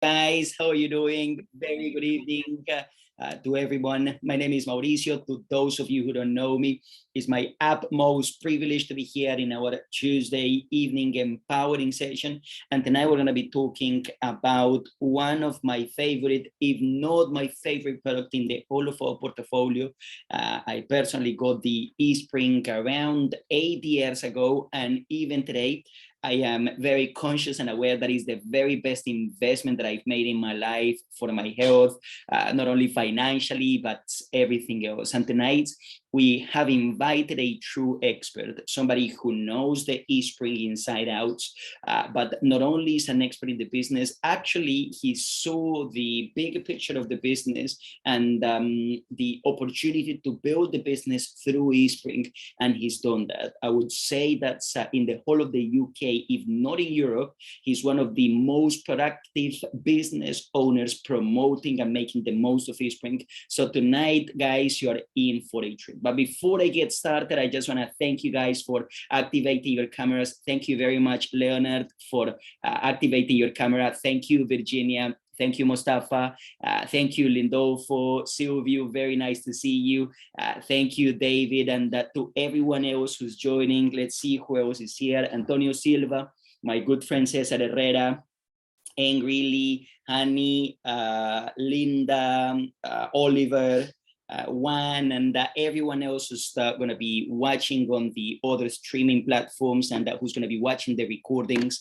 Guys, how are you doing? Very good evening to everyone. My name is Mauricio. To those of you who don't know me, it's my utmost privilege to be here in our Tuesday evening empowering session. And tonight we're going to be talking about one of my favorite, if not my favorite product in the whole of our portfolio. I personally got the epring around 8 years ago, and even today, I am very conscious and aware that is the very best investment that I've made in my life for my health, not only financially, but everything else. And tonight, we have invited a true expert, somebody who knows the epring inside out, but not only is an expert in the business, actually he saw the bigger picture of the business and the opportunity to build the business through epring, and he's done that. I would say that's in the whole of the UK, if not in Europe, he's one of the most productive business owners promoting and making the most of epring. So tonight, guys, you are in for a treat. But before I get started, I just want to thank you guys for activating your cameras. Thank you very much, Leonard, for activating your camera. Thank you, Virginia. Thank you, Mustafa. Thank you, Lindolfo, Silvio. Very nice to see you. Thank you, David, and to everyone else who's joining. Let's see who else is here. Antonio Silva, my good friend Cesar Herrera, Angry Lee, Honey, Linda, Oliver, Juan, and everyone else who's going to be watching on the other streaming platforms, and who's going to be watching the recordings.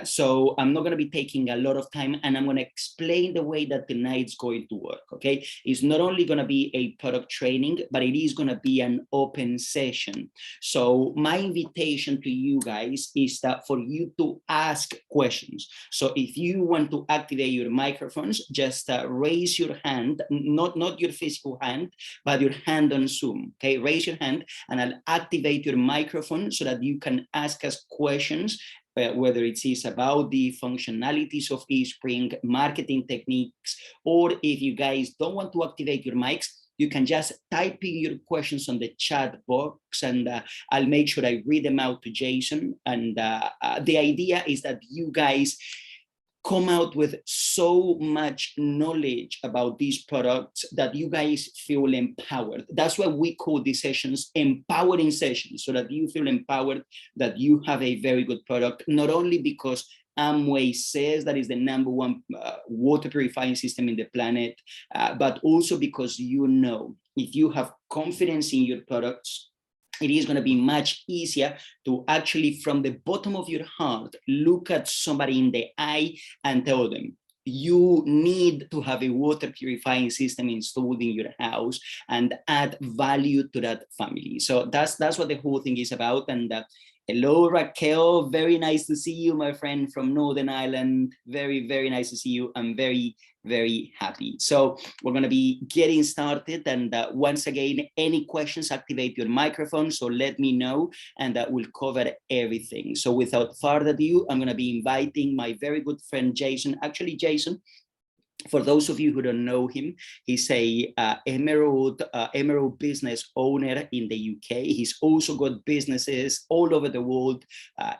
So I'm not going to be taking a lot of time, and I'm going to explain the way that tonight's going to work, okay? It's not only going to be a product training, but it is going to be an open session. So my invitation to you guys is that for you to ask questions. So if you want to activate your microphones, just raise your hand, not your physical hand, but your hand on Zoom, okay? Raise your hand and I'll activate your microphone so that you can ask us questions, whether it is about the functionalities of epring, marketing techniques, or if you guys don't want to activate your mics, you can just type in your questions on the chat box, and I'll make sure I read them out to Jason. And the idea is that you guys come out with so much knowledge about these products that you guys feel empowered. That's why we call these sessions empowering sessions, so that you feel empowered that you have a very good product, not only because Amway says that is the #1 water purifying system in the planet, but also because you know, if you have confidence in your products, it is going to be much easier to actually, from the bottom of your heart, look at somebody in the eye and tell them, you need to have a water purifying system installed in your house and add value to that family. So that's what the whole thing is about. And hello, Raquel. Very nice to see you, my friend from Northern Ireland. Very, very nice to see you. I'm very, very happy. So we're going to be getting started. And once again, any questions, activate your microphone. So let me know, and we'll cover everything. So without further ado, I'm going to be inviting my very good friend, Jason. Actually, Jason, for those of you who don't know him, he's a emerald business owner in the UK. He's also got businesses all over the world,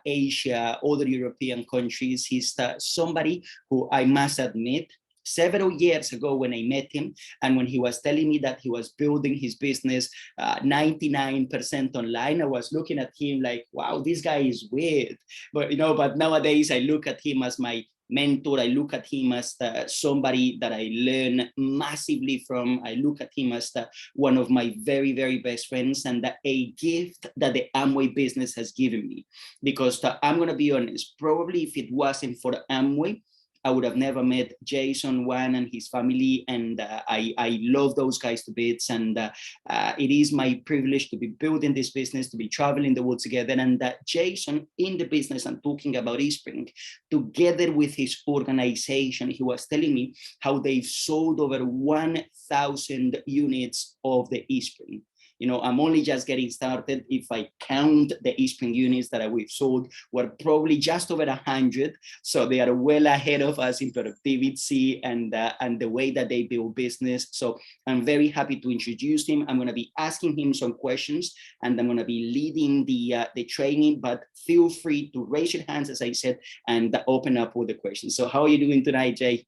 Asia, other European countries. He's somebody who, I must admit, several years ago when I met him, and when he was telling me that he was building his business 99% online, I was looking at him like, wow, this guy is weird. But nowadays I look at him as my mentor. I look at him as somebody that I learn massively from. I look at him as one of my very, very best friends, and a gift that the Amway business has given me. Because I'm going to be honest, probably if it wasn't for Amway, I would have never met Jason, Juan, and his family, and I love those guys to bits. And it is my privilege to be building this business, to be traveling the world together. And Jason, in the business, and talking about epring, together with his organization, he was telling me how they've sold over 1,000 units of the epring. I'm only just getting started. If I count the epring units that we've sold, we're probably just over 100. So they are well ahead of us in productivity and the way that they build business. So I'm very happy to introduce him. I'm going to be asking him some questions, and I'm going to be leading the training, but feel free to raise your hands, as I said, and open up with the questions. So how are you doing tonight, Jay?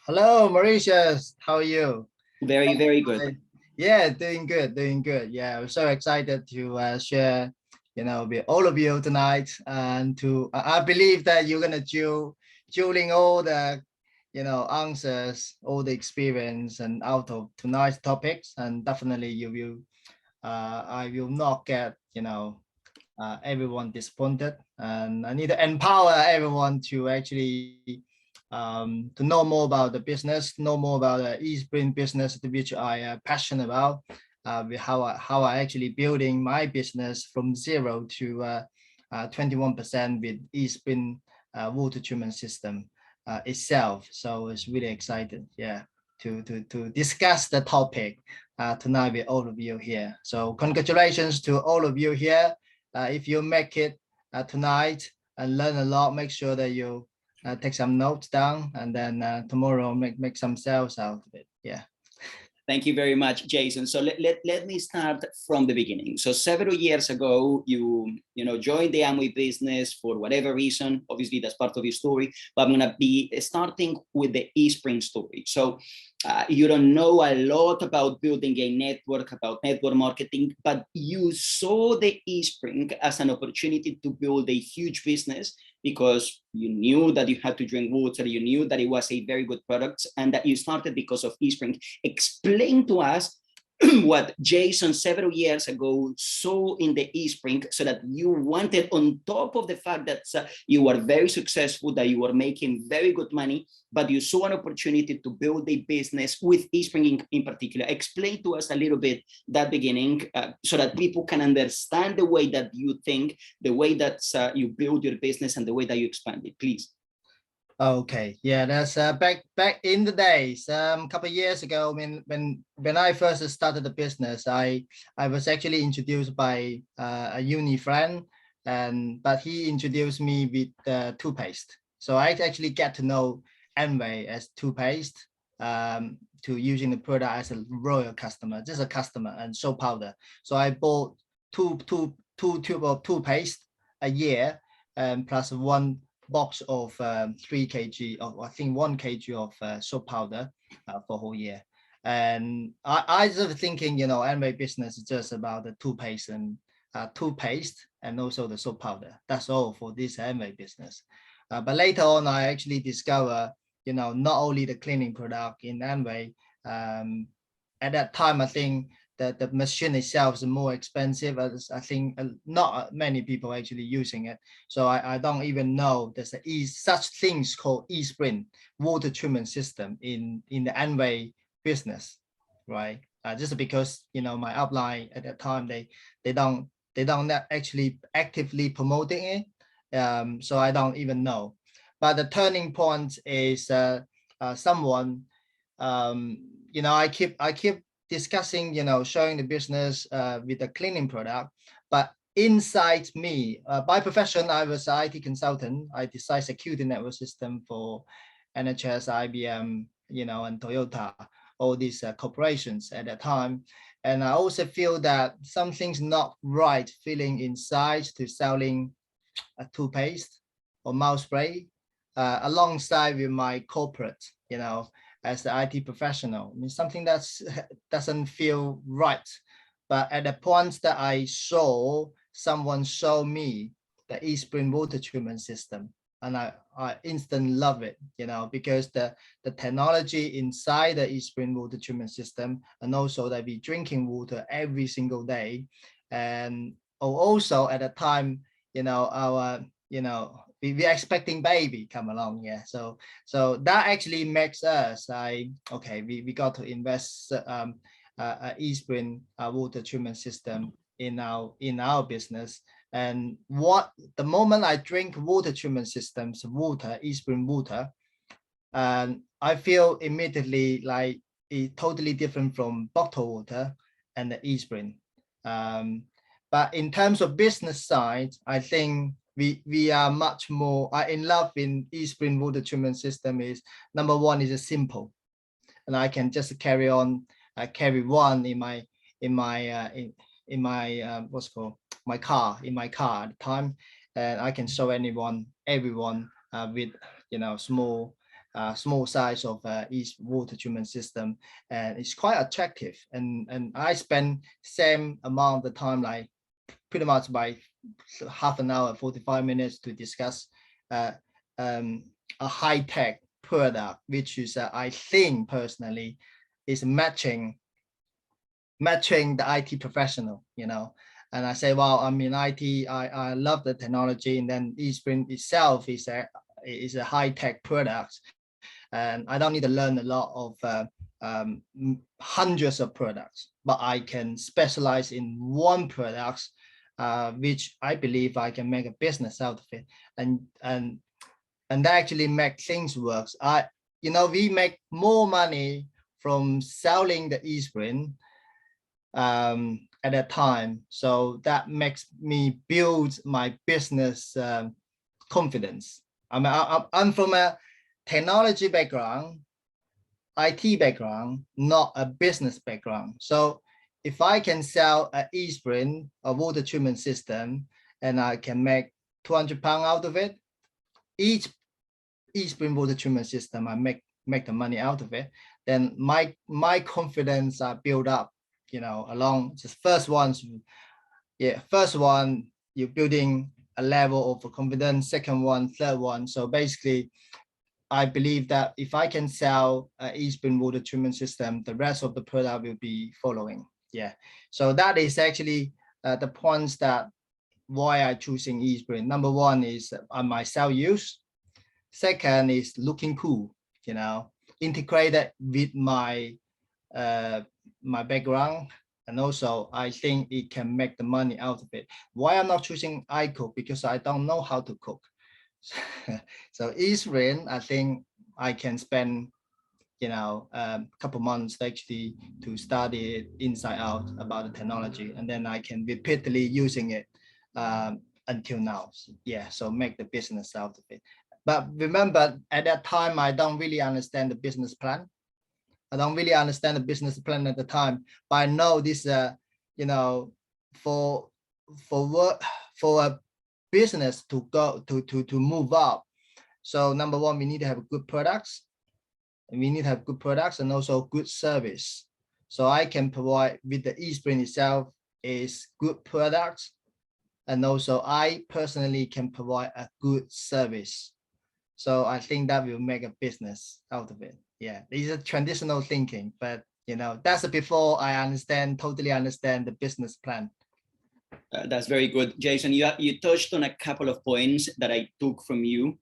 Hello, Mauritius. How are you? Very, very good. Yeah, doing good, doing good. Yeah, I'm so excited to share, with all of you tonight. And I believe that you're gonna dueling all the, answers, all the experience, and out of tonight's topics. And definitely, I will not get, everyone disappointed. And I need to empower everyone to actually to know more about the business, know more about the eSprint business, which I am passionate about, how I actually building my business from 0 to 21% with eSprint water treatment system itself. So it's really excited, yeah, to discuss the topic tonight with all of you here. So congratulations to all of you here. If you make it tonight and learn a lot, make sure that you take some notes down, and then tomorrow make some sales out of it. Yeah. Thank you very much, Jason. So let me start from the beginning. So several years ago, you joined the Amway business for whatever reason. Obviously, that's part of your story, but I'm going to be starting with the eSpring story. So you don't know a lot about building a network, about network marketing, but you saw the eSpring as an opportunity to build a huge business because you knew that you had to drink water, you knew that it was a very good product, and that you started because of eSpring. Explain to us what Jason several years ago saw in the eSpring, so that you wanted, on top of the fact that you were very successful, that you were making very good money, but you saw an opportunity to build a business with eSpring in particular. Explain to us a little bit that beginning, so that people can understand the way that you think, the way that you build your business, and the way that you expand it, please. Okay, yeah, that's back in the days, couple of years ago, when I first started the business, I was actually introduced by a uni friend, but he introduced me with toothpaste. So I actually get to know Amway as toothpaste, to using the product as a royal customer, just a customer, and soap powder. So I bought two tube of toothpaste a year, plus one box of 3 kg of, I think 1 kg of soap powder for whole year. And I was thinking, Amway business is just about the toothpaste and also the soap powder. That's all for this Amway business. But later on, I actually discover, not only the cleaning product in Amway. At that time, I think that the machine itself is more expensive. As I think not many people actually using it. So I don't even know there's such things called eSprint water treatment system in the Amway business, right? Just because my upline at that time they don't actually actively promoting it, so I don't even know. But the turning point is someone, I keep discussing, showing the business with the cleaning product, but inside me, by profession, I was an IT consultant. I design security network system for NHS, IBM, and Toyota, all these corporations at that time. And I also feel that something's not right feeling inside to selling a toothpaste or mouth spray alongside with my corporate, as the IT professional. I mean, something that's doesn't feel right. But at the point that I saw someone show me the eSpring water treatment system, and I instantly love it, because the technology inside the eSpring water treatment system, and also that we drinking water every single day. And also at the time, our, we're expecting baby come along. Yeah. So that actually makes us we got to invest eSpring water treatment system in our business. And the moment I drink water treatment systems water, eSpring water, and I feel immediately like it's totally different from bottled water and the eSpring. But in terms of business side, I think we are much more in love in eSpring water treatment system. Is number one is simple, and I can just carry on, carry one in my what's called my car at the time, and I can show everyone with small size of each water treatment system, and it's quite attractive, and I spend same amount of time, like pretty much by half an hour, 45 minutes to discuss a high-tech product, which is I think personally is matching the IT professional, and I say, well, I'm in IT, I love the technology, and then eSpring itself is a high-tech product, and I don't need to learn a lot of hundreds of products, but I can specialize in one product, which I believe I can make a business out of it, and that actually make things work. We make more money from selling the eSpring at that time, so that makes me build my business confidence. I'm from a technology background, IT background, not a business background. So if I can sell an eSpring, a water treatment system, and I can make £200 out of it, each eSpring water treatment system, I make the money out of it, then my confidence are built up, along just first one, you're building a level of confidence, second one, third one. So basically, I believe that if I can sell an eSpring water treatment system, the rest of the product will be following. Yeah. So that is actually the points that why I choosing eSpring. Number one is my self-use. Second is looking cool, integrated with my my background. And also, I think it can make the money out of it. Why I'm not choosing iCook? Because I don't know how to cook. So eSpring, I think I can spend, a couple months actually to study it inside out about the technology, and then I can repeatedly using it until now. Yeah, so make the business out of it. But remember, at that time, I don't really understand the business plan. I don't really understand the business plan at the time, but I know this, for a business to go to move up. So number one, we need to have good products, and also good service. So I can provide with the eSpring itself is good products, and also I personally can provide a good service. So I think that will make a business out of it. Yeah, these are traditional thinking, but that's before I totally understand the business plan. That's very good, Jason. You touched on a couple of points that I took from you,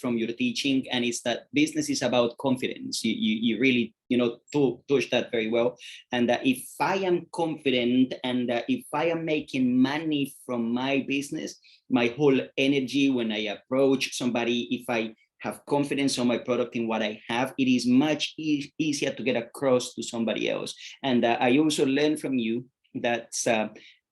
from your teaching, and it's that business is about confidence. You really touched that very well. And if I am confident, and if I am making money from my business, my whole energy when I approach somebody, if I have confidence on my product in what I have, it is much easier to get across to somebody else. And I also learned from you that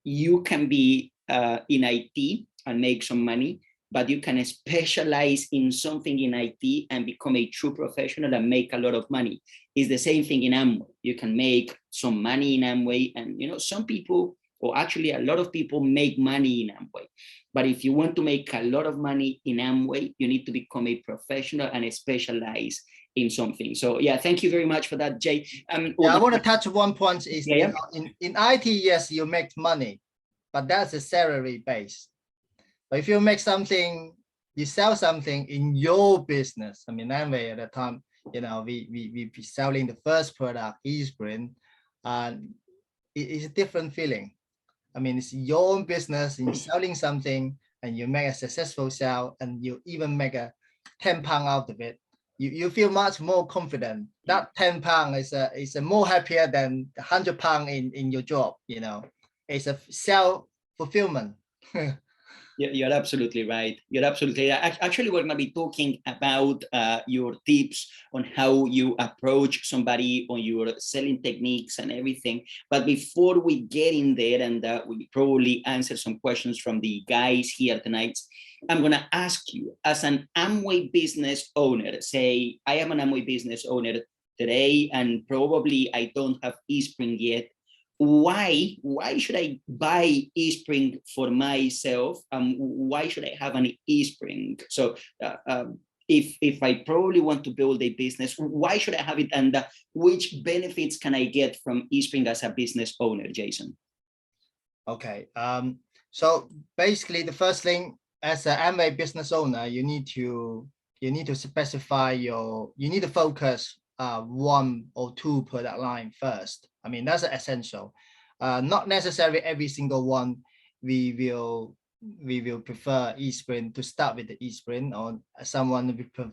you can be in IT and make some money, but you can specialize in something in IT and become a true professional and make a lot of money. It's the same thing in Amway. You can make some money in Amway, and some people, or actually a lot of people, make money in Amway. But if you want to make a lot of money in Amway, you need to become a professional and specialize in something. So yeah, thank you very much for that, Jay. I want to touch one point is in IT, yes, you make money, but that's a salary base. But if you make something, you sell something in your business. Amway at the time, we be selling the first product, eSpring, and it's a different feeling. It's your own business, and you're selling something, and you make a successful sale, and you even make a £10 out of it. You feel much more confident. That £10 is a more happier than the £100 in your job. It's a self fulfillment. You're absolutely right. You're absolutely right. Actually, we're going to be talking about your tips on how you approach somebody, on your selling techniques and everything. But before we get in there, and we probably answer some questions from the guys here tonight, I'm going to ask you, as an Amway business owner, say I am an Amway business owner today, and probably I don't have eSpring yet. Why should I buy eSpring for myself? Why should I have an eSpring? So if I probably want to build a business, why should I have it, and which benefits can I get from eSpring as a business owner, Jason? Okay, so basically the first thing, as an Amway business owner, you need to specify you need to focus one or two product line first. I mean, that's essential. Not necessarily every single one we will prefer eSpring to start with the eSpring, or someone will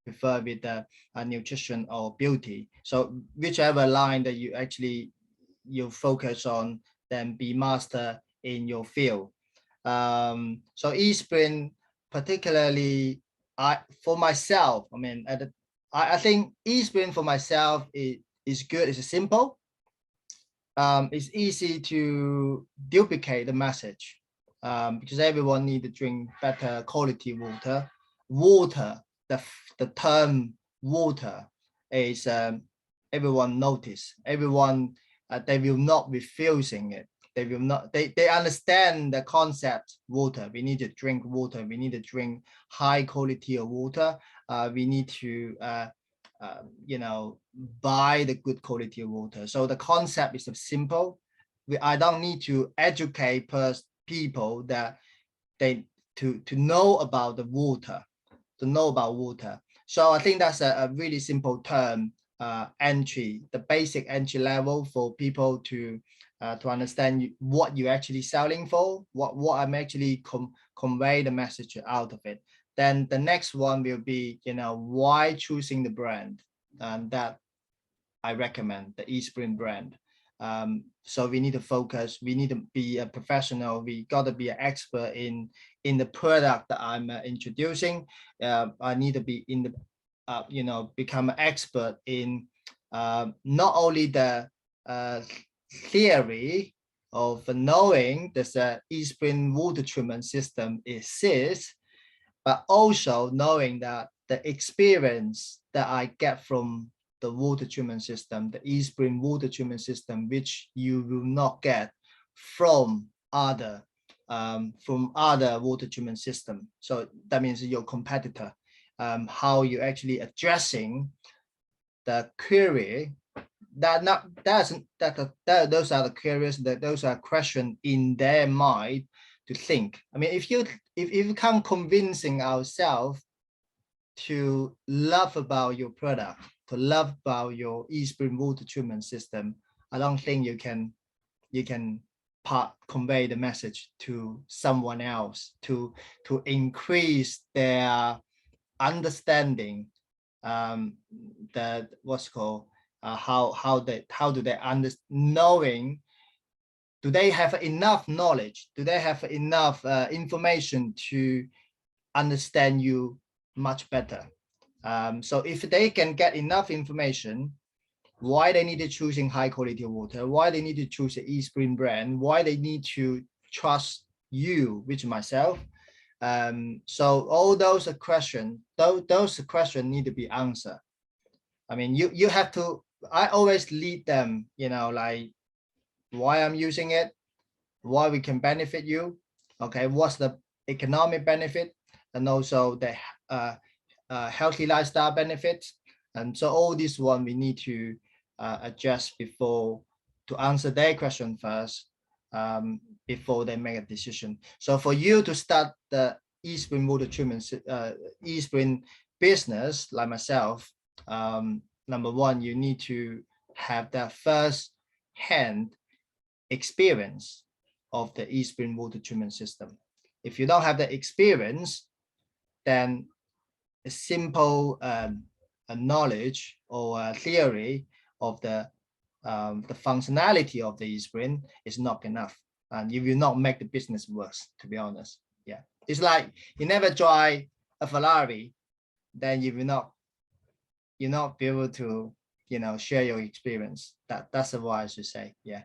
prefer with the nutrition or beauty. So whichever line that you focus on, then be master in your field. So eSpring, particularly, for myself, I mean, I think eSpring for myself is good. It's simple. It's easy to duplicate the message, because everyone needs to drink better quality water. The term water is, everyone notice. Everyone, they will not refusing it. They will not. They understand the concept water. We need to drink water. We need to drink high quality of water. We need to buy the good quality of water. So the concept is simple. I don't need to educate people that to know about the water, So I think that's a really simple term, entry, the basic entry level for people to understand what you're actually selling for, what I'm actually convey the message out of it. Then the next one will be, why choosing the brand, and that I recommend the eSpring brand. So we need to focus. We need to be a professional. We got to be an expert in the product that I'm introducing. I need to be in the, become an expert in not only the theory of knowing this eSpring water treatment system exists, but also knowing that the experience that I get from the water treatment system, the eSpring water treatment system, which you will not get from other water treatment system. So that means your competitor, how you actually addressing the query. Those are the queries, those are questions in their mind to think. I mean, if you can't convincing ourselves to love about your product, to love about your eSpring water treatment system, I don't think you can convey the message to someone else to increase their understanding, that what's called how do they understand, knowing, do they have enough knowledge, do they have enough information to understand you much better. So if they can get enough information, why they need to choosing high quality water, why they need to choose the eSpring brand, why they need to trust you, which myself. So all those questions, those questions need to be answered. I mean, you have to, I always lead them, like why I'm using it, why we can benefit you. Okay, what's the economic benefit, and also the healthy lifestyle benefits. And so all this one we need to address before, to answer their question first, before they make a decision. So for you to start the eSpring water treatment, eSpring business like myself, number one, you need to have that first hand experience of the eSpring water treatment system. If you don't have the experience, then a simple knowledge or a theory of the functionality of the eSpring is not enough, and you will not make the business work, to be honest. Yeah. It's like you never drive a Ferrari, then you will not be able to, you know, share your experience. That's what I should say. Yeah.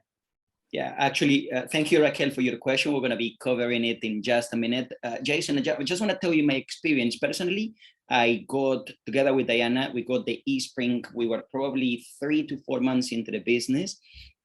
Yeah, actually, thank you, Raquel, for your question. We're going to be covering it in just a minute. Jason, I just want to tell you my experience. Personally, I got together with Diana, we got the eSpring. We were probably 3 to 4 months into the business.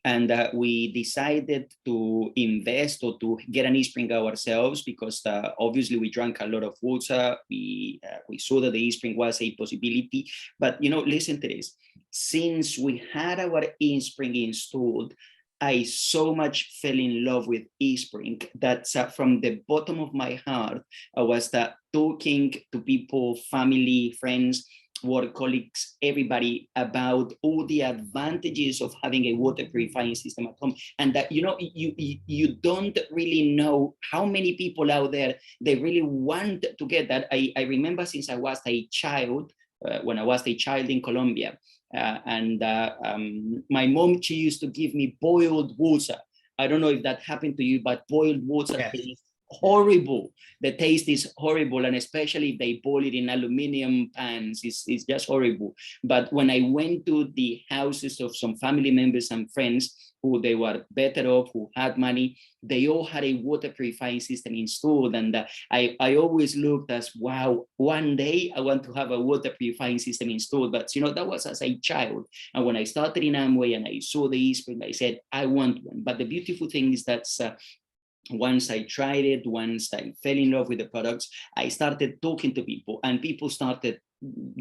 And we decided to invest or to get an eSpring ourselves because obviously we drank a lot of water. We saw that the eSpring was a possibility. But, you know, listen to this. Since we had our eSpring installed, I so much fell in love with eSpring that from the bottom of my heart, I was talking to people, family, friends, work colleagues, everybody about all the advantages of having a water purifying system at home. And that, you know, you don't really know how many people out there, they really want to get that. I remember since I was a child, when I was a child in Colombia, my mom, she used to give me boiled water. I don't know if that happened to you, but boiled water tastes horrible. The taste is horrible, and especially if they boil it in aluminum pans, it's just horrible. But when I went to the houses of some family members and friends who they were better off, who had money, they all had a water purifying system installed. And I always looked as, wow, one day I want to have a water purifying system installed. But, you know, that was as a child. And when I started in Amway and I saw the eSpring, I said, I want one. But the beautiful thing is that once I tried it, once I fell in love with the products, I started talking to people, and people started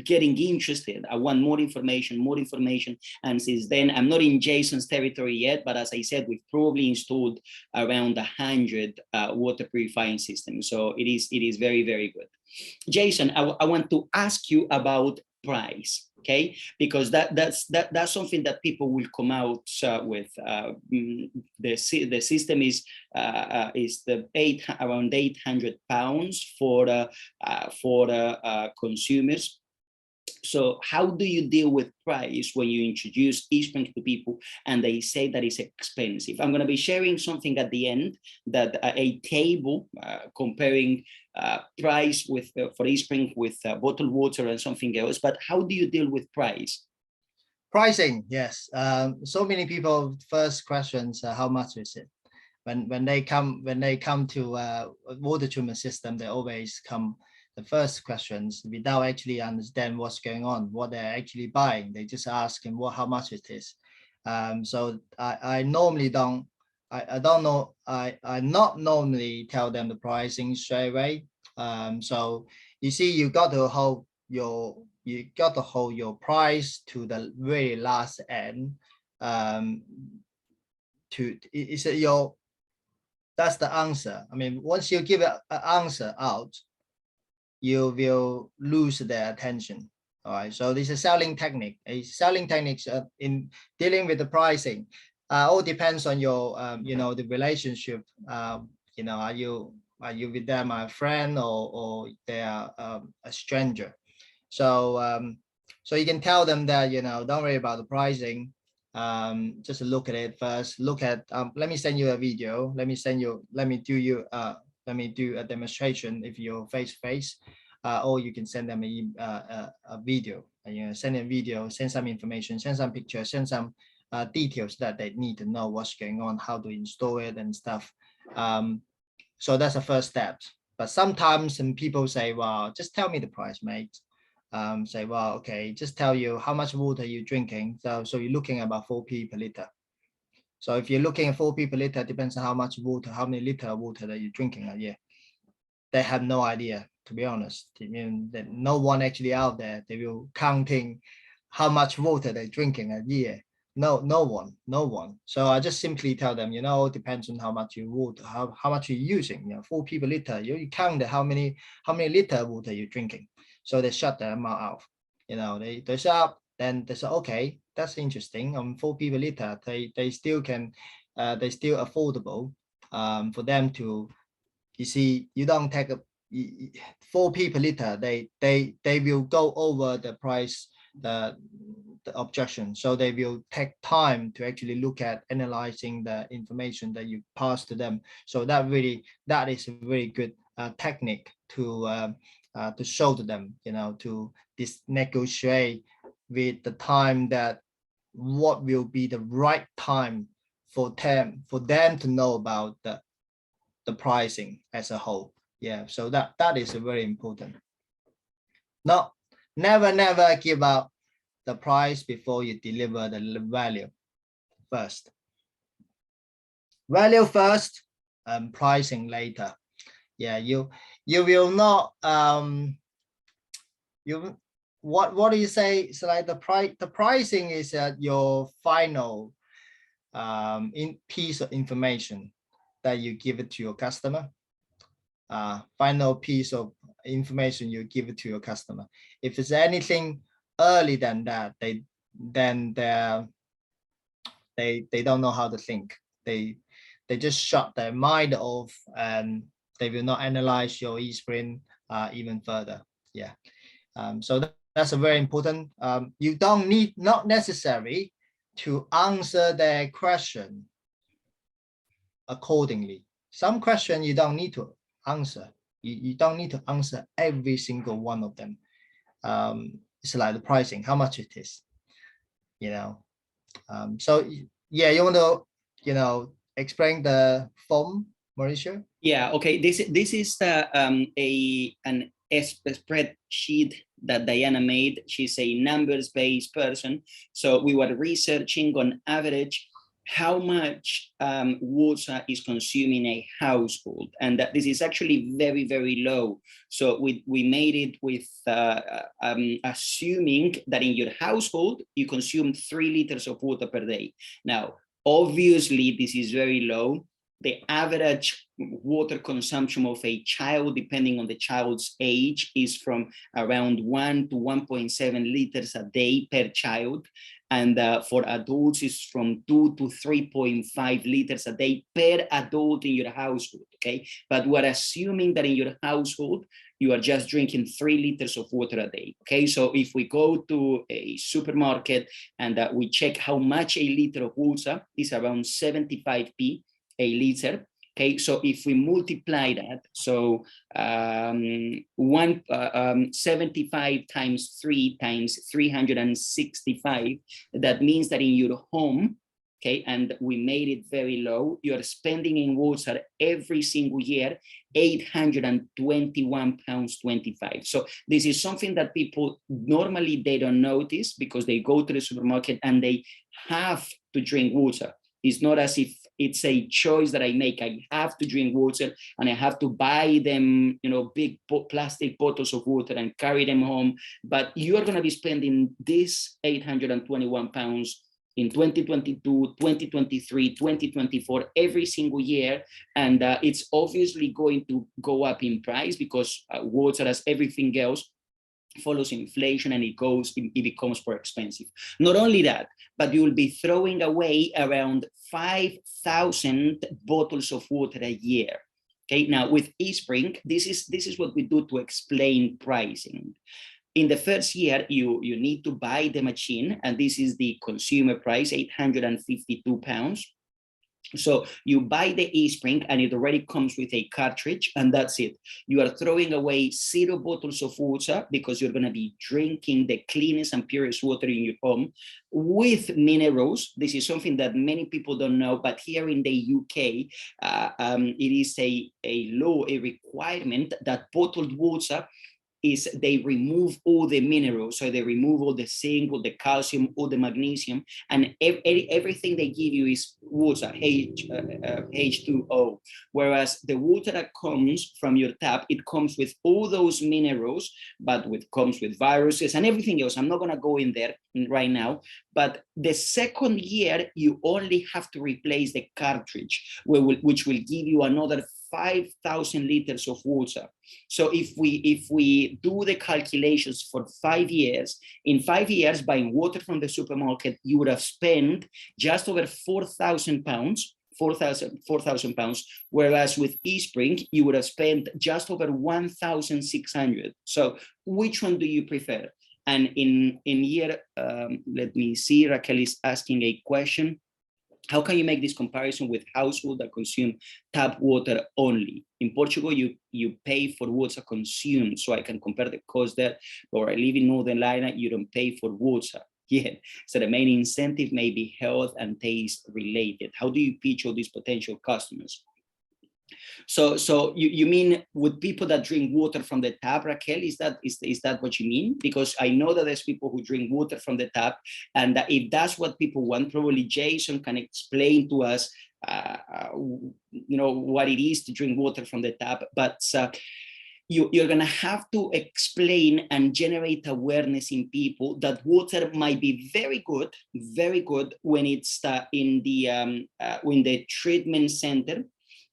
getting interested. I want more information. And since then, I'm not in Jason's territory yet, but as I said, we've probably installed around 100 water purifying systems. So it is very, very good. Jason, I want to ask you about price, okay? Because that's something that people will come out with. The system is around £800 for consumers. So how do you deal with price when you introduce eSpring to people and they say that it's expensive? I'm going to be sharing something at the end, that a table comparing price with for eSpring with bottled water and something else. But how do you deal with price? Pricing, yes. So many people first questions, how much is it? When they come to water treatment system, they always come the first questions without actually understand what's going on, what they're actually buying. They just ask him how much it is. So I normally don't. I don't know. I not normally tell them the pricing straight away. So you see, you got to hold your price to the very last end. That's the answer. I mean, once you give an answer out, you will lose their attention. All right. So this is a selling technique. A selling techniques in dealing with the pricing. All depends on your, the relationship. Are you with them a friend or they are a stranger? So so you can tell them that, don't worry about the pricing. Just look at it first. Look at. Let me send you a video. Let me do a demonstration if you're face to face, or you can send them a video. Send a video, send some information, send some pictures, send some details that they need to know what's going on, how to install it and stuff. So that's the first step. But sometimes some people say, well, just tell me the price, mate. Say, well, okay, just tell you how much water you're drinking. So you're looking at about 4p per liter. So if you're looking at 4p per liter, depends on how much water, how many liter of water that you're drinking a year. They have no idea, to be honest. I mean, that no one actually out there, they will counting how much water they're drinking a year. No one. So I just simply tell them, it depends on how much you water, how much you're using. 4p per liter. You count how many liter of water you're drinking. So they shut their mouth off. They shut up. Then they say, okay, that's interesting. 4p per liter, they still can, they still affordable for them to. You see, you don't take 4p per liter. They will go over the price, the objection. So they will take time to actually look at analyzing the information that you pass to them. So that is a very good technique to show to them, to negotiate with the time that what will be the right time for them to know about the pricing as a whole. Yeah, so that is very important. No, never give up the price before you deliver the value first. Value first, pricing later. Yeah, you will not what do you say? It's like the pricing is your final piece of information that you give it to your customer. Final piece of information you give it to your customer. If it's anything early than that, they don't know how to think. They just shut their mind off, and they will not analyze your eSprint even further. Yeah. So that's a very important. You don't need, not necessary to answer their question accordingly. Some question you don't need to answer. You don't need to answer every single one of them. It's like the pricing, how much it is, so yeah, you want to explain the form, Mauricio? Yeah, okay. This is an spreadsheet that Diana made. She's a numbers-based person. So we were researching on average how much water is consuming a household, and that this is actually very, very low. So we made it with assuming that in your household you consume 3 liters of water per day. Now, obviously, this is very low. The average water consumption of a child, depending on the child's age, is from around 1 to 1.7 liters a day per child. And for adults, it's from 2 to 3.5 liters a day per adult in your household, okay? But we're assuming that in your household, you are just drinking 3 liters of water a day, okay? So if we go to a supermarket and we check how much a liter of water is, around 75p a liter. Okay, so if we multiply that, so 75 times 3 times 365, that means that in your home, okay, and we made it very low, you are spending in water every single year 821 pounds 25. So this is something that people normally they don't notice because they go to the supermarket and they have to drink water. It's not as if it's a choice that I make. I have to drink water and I have to buy them, big plastic bottles of water and carry them home. But you're going to be spending this 821 pounds in 2022, 2023, 2024, every single year. And it's obviously going to go up in price because water, as everything else, follows inflation and it becomes more expensive. Not only that, but you will be throwing away around 5,000 bottles of water a year. Okay, now with eSpring, this is what we do to explain pricing. In the first year, you need to buy the machine, and this is the consumer price, 852 pounds. So you buy the eSpring and it already comes with a cartridge, and that's it. You are throwing away 0 bottles of water because you're going to be drinking the cleanest and purest water in your home with minerals. This is something that many people don't know, but here in the UK, it is a law, a requirement that bottled water is they remove all the minerals. So they remove all the zinc, all the calcium, all the magnesium, and everything they give you is water, H2O. Whereas the water that comes from your tap, it comes with all those minerals, but comes with viruses and everything else. I'm not going to go in there right now, but the second year, you only have to replace the cartridge, which will give you another 5,000 liters of water. So if we do the calculations for 5 years, in 5 years buying water from the supermarket, you would have spent just over 4,000 pounds, 4,000 pounds, whereas with eSpring, you would have spent just over 1,600. So which one do you prefer? And in year, let me see, Raquel is asking a question. how can you make this comparison with households that consume tap water only? In Portugal, you pay for water consumed, so I can compare the cost there. But where I live in Northern Ireland, you don't pay for water. Yeah, so the main incentive may be health and taste related. How do you pitch all these potential customers? So you mean with people that drink water from the tap, Raquel? Is that what you mean? Because I know that there's people who drink water from the tap, and that if that's what people want, probably Jason can explain to us, what it is to drink water from the tap. But you're going to have to explain and generate awareness in people that water might be very good when it's in the treatment center.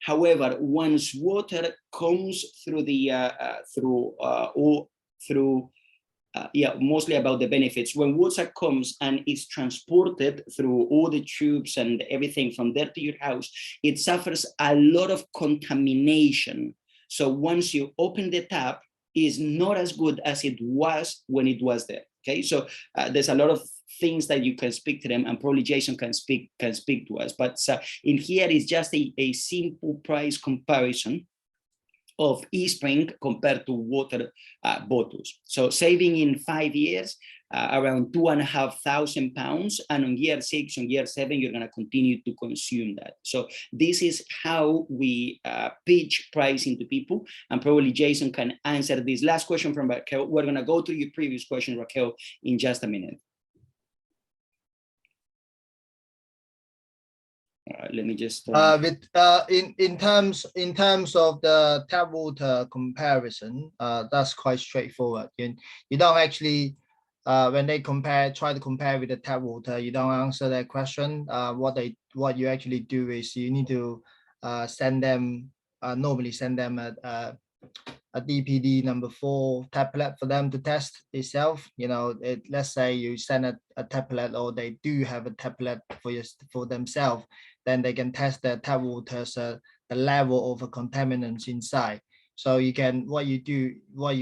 However, once water comes through mostly about the benefits. When water comes and is transported through all the tubes and everything from there to your house, it suffers a lot of contamination. So once you open the tap, it's not as good as it was when it was there. Okay, so there's a lot of things that you can speak to them, and probably Jason can speak to us. But in here is just a simple price comparison of epring compared to water bottles. So saving in 5 years, around £2,500, and on year 6, on year 7, you're going to continue to consume that. So this is how we pitch pricing to people, and probably Jason can answer this last question from Raquel. We're going to go to your previous question, Raquel, in just a minute. Let me just in terms of the tap water comparison, that's quite straightforward. You don't actually when they try to compare with the tap water, you don't answer that question. What you actually do is you need to normally send them a DPD number 4 tablet for them to test itself. Let's say you send a tablet, or they do have a tablet for themselves, then they can test the tap water, the level of contaminants inside. So what you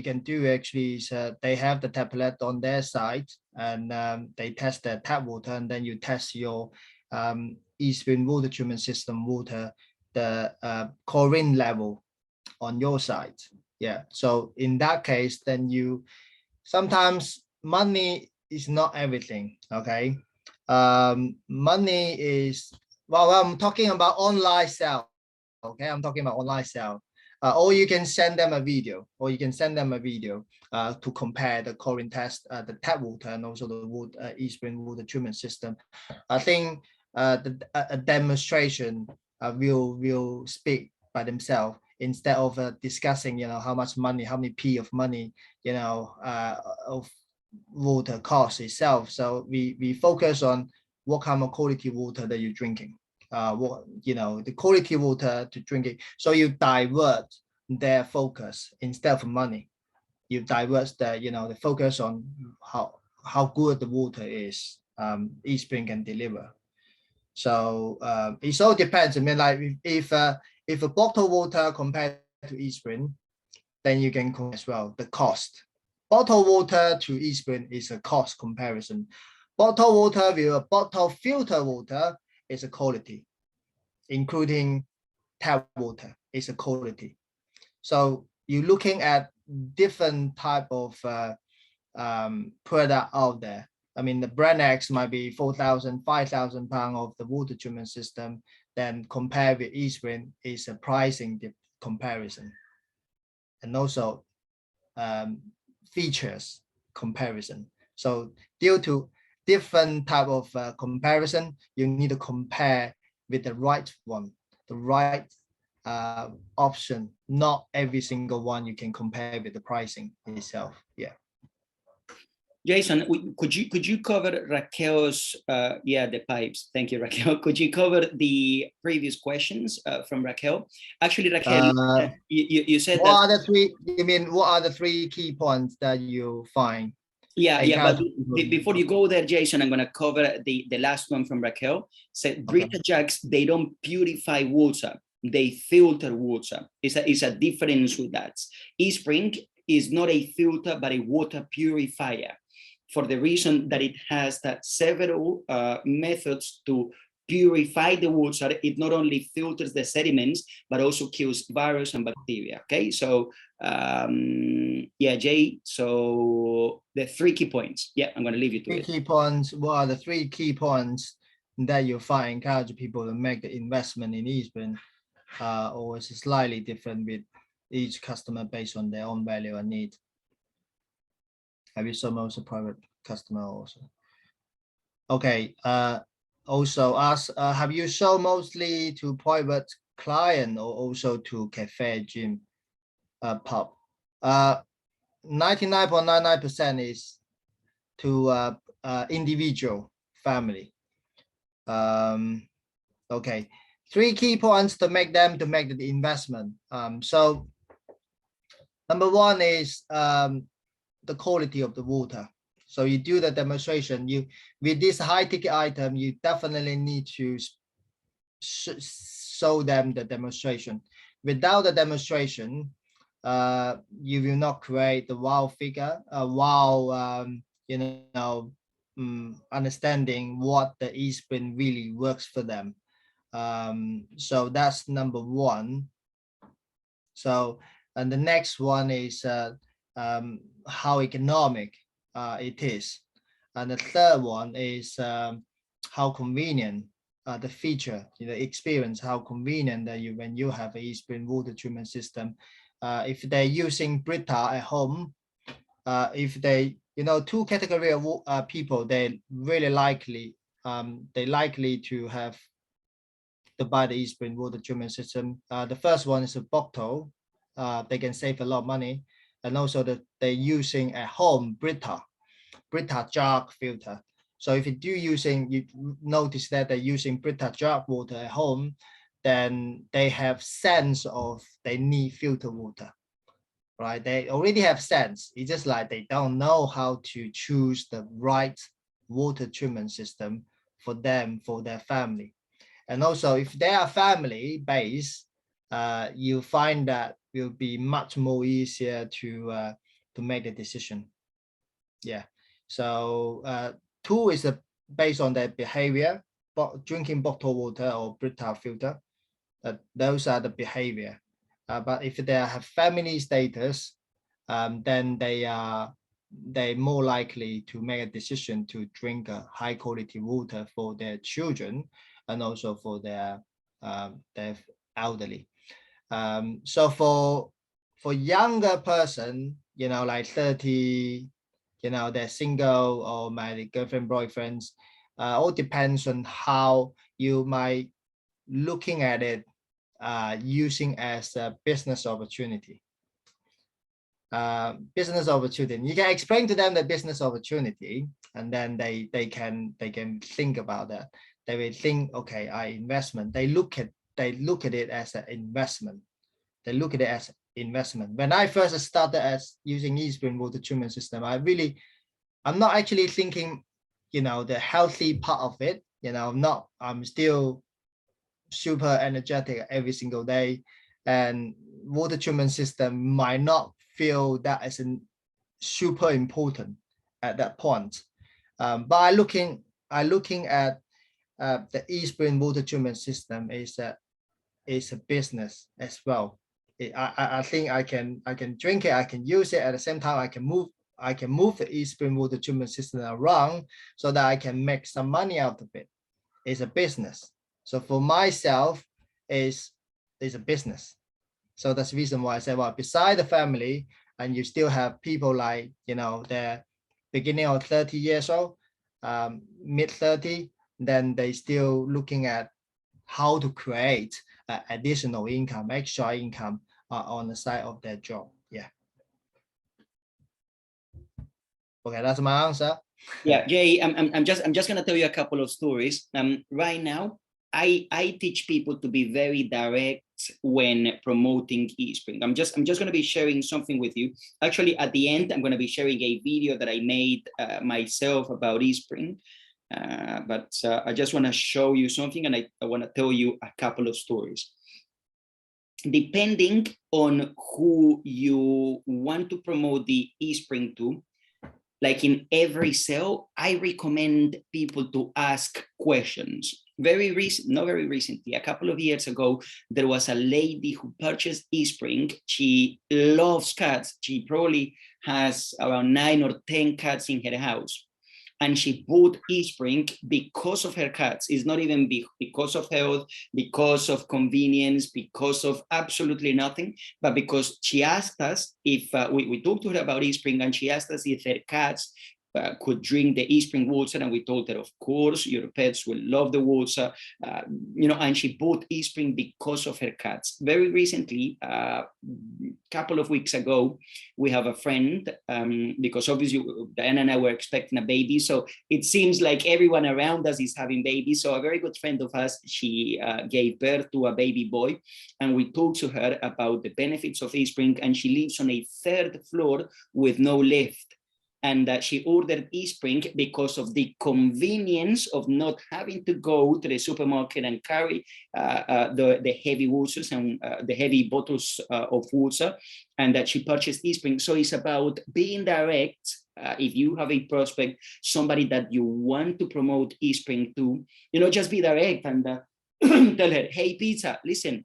can do actually is they have the tablet on their side, and they test the tap water, and then you test your epring water treatment system water, the chlorine level on your side. Yeah, so in that case, then sometimes money is not everything. Okay, money is, I'm talking about online sale. Okay, I'm talking about online sale. Or you can send them a video, to compare the chlorine test, the tap water, and also the epring water treatment system. I think a demonstration will speak by themselves, instead of discussing, how much money, how many p of money, of water costs itself. So we focus on what kind of quality water that you're drinking, the quality water to drinking. So you divert their focus instead of money. You divert the focus on how good the water is, epring can deliver. So it all depends. I mean, like if a bottled water compared to epring, then you can compare as well the cost. Bottled water to epring is a cost comparison. Bottled water with a bottled filter water is a quality, including tap water is a quality. So you're looking at different type of product out there. I mean, the brand X might be 4,000, 5,000 pounds of the water treatment system. Then compared with epring is a pricing comparison, and also features comparison. So due to different type of comparison, you need to compare with the right one, the right option. Not every single one you can compare with the pricing itself. Yeah. Jason, could you cover Raquel's, the pipes? Thank you, Raquel. Could you cover the previous questions from Raquel? Actually, Raquel, you said what are the three key points that you find? But before you go there, Jason, I'm going to cover the last one from Raquel. Said Brita jugs, they don't purify water, they filter water. It's a difference with that. epring is not a filter, but a water purifier, for the reason that it has several methods to purify the water. It not only filters the sediments, but also kills virus and bacteria. Okay, so yeah, Jay, so the 3 key points. Yeah, I'm going to leave you to it. 3 key points. What are the 3 key points that you find encourage people to make the investment in eSpring, or is it slightly different with each customer based on their own value and need? Have you sold most private customer also? Okay. Also ask, have you sold mostly to private client or also to cafe, gym, pub? 99.99% is to individual family. Okay, 3 key points to make the investment. So number 1 is the quality of the water. So you do the demonstration. You with this high ticket item, you definitely need to show them the demonstration. Without the demonstration, you will not create the wow figure, you know, understanding what the eSpring really works for them. So that's number 1. So, and the next one is how economic it is. And the third one is how convenient the feature, experience, how convenient that when you have a eSpring water treatment system. If they're using Brita at home, if they, 2 category of people, they really likely, to have to buy the eSpring water treatment system. The first one is a bottle. They can save a lot of money, and also they're using at home Brita jug filter. So if you notice that they're using Brita jug water at home, then they have sense of they need filter water, right? They already have sense. It's just like they don't know how to choose the right water treatment system for them, for their family. And also, if they are family-based, you find that will be much more easier to make the decision. Yeah. So 2 is based on their behavior, but drinking bottled water or Brita filter. Those are the behavior. But if they have family status, then they're more likely to make a decision to drink a high quality water for their children and also for their elderly. So for younger person, like 30, they're single or married, girlfriend, boyfriends, all depends on how you might looking at it, using as a business opportunity. Business opportunity. You can explain to them the business opportunity, and then they can think about that. They will think, okay, investment. They look at it as an investment. They look at it as investment. When I first started as using eSpring water treatment system, I'm not actually thinking, the healthy part of it. I'm still super energetic every single day, and water treatment system might not feel that as super important at that point. But I looking at the eSpring water treatment system is a business as well. I think I can drink it, I can use it, at the same time I can move the eSpring water treatment system around so that I can make some money out of it. It's a business. So for myself, is a business. So that's the reason why I said, well, beside the family, and you still have people like, they're beginning of 30 years old, mid 30, then they still looking at how to create additional income, extra income on the side of their job. Yeah. Okay, that's my answer. Yeah, Jay, I'm just gonna tell you a couple of stories. Right now, I teach people to be very direct when promoting eSpring. I'm just gonna be sharing something with you. Actually, at the end, I'm gonna be sharing a video that I made myself about eSpring. But I just want to show you something, and I want to tell you a couple of stories. Depending on who you want to promote the eSpring to, like in every sale, I recommend people to ask questions. Very recent, not very recently, a couple of years ago, there was a lady who purchased eSpring. She loves cats. She probably has around 9 or 10 cats in her house. And she bought eSpring because of her cats. It's not even because of health, because of convenience, because of absolutely nothing, but because she asked us if we talked to her about eSpring, and she asked us if her cats could drink the eSpring water, and we told her, of course, your pets will love the water, and she bought eSpring because of her cats. Very recently, a couple of weeks ago, we have a friend, because obviously Diana and I were expecting a baby, so it seems like everyone around us is having babies. So a very good friend of us, she gave birth to a baby boy, and we talked to her about the benefits of eSpring, and she lives on a 3rd floor with no lift. And she ordered eSpring because of the convenience of not having to go to the supermarket and carry the heavy waters and the heavy bottles of water, and that she purchased eSpring. So it's about being direct. If you have a prospect, somebody that you want to promote eSpring to, just be direct and tell her, hey, Pizza, listen,